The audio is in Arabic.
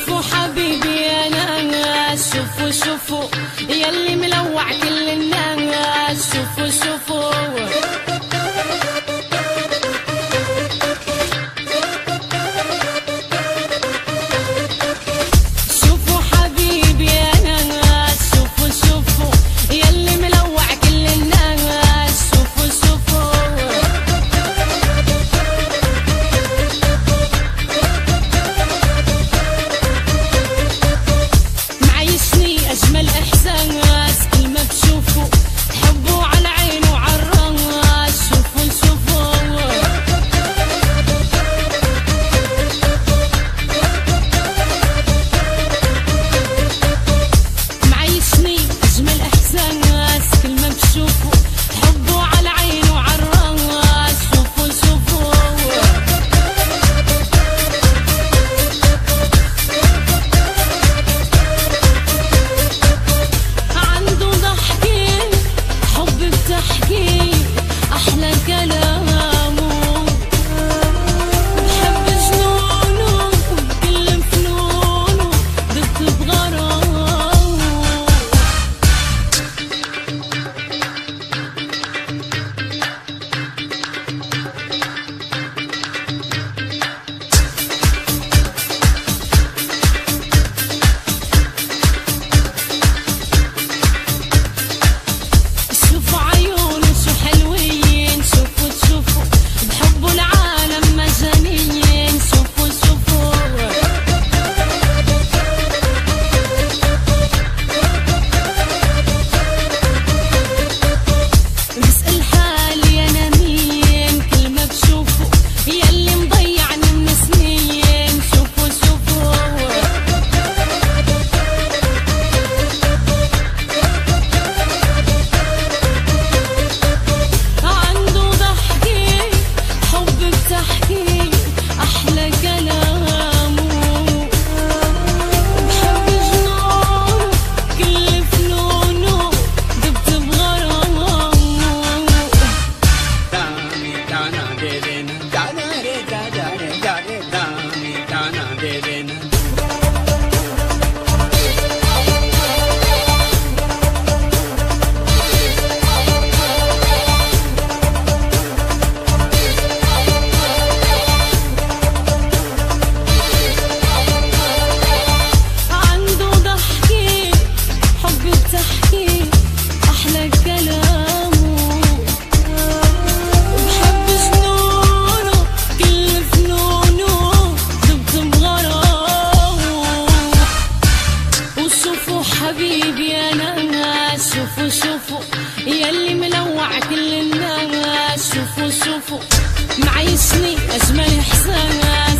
شوفوا حبيبي انا ناس، شوفوا شوفوا يلي ملوع كل الناس، شوفوا شوفوا أجمل إحساس كل ما بشوفه حبه على عين وعلى الراس، شوفوا شوفوا معيشني أجمل إحساس كل ما بشوفه حبه على عين وعلى الراس، شوفوا شوفوا أحلى كلامه بحب جنونه كل فنونه دبت بغرامه. شوفوا عيونه شو حلوين، شوفوا شوفوا بحبوا العالم مجانين، شوفوا شوفوا بسأل حالي أنا مين كل ما بشوفه يلي مضيعني من سنين، شوفوا شوفوا أحلى كلامه بحب جنونه كل فنونه دبت بغرامه. أحلى كلامه بحب جنونه كل فنونه دبت بغرامه. وشوفوا حبيبي أنا ناس، شوفوا شوفوا يلي ملوع كل الناس، شوفوا شوفوا معيشني أجمل إحساس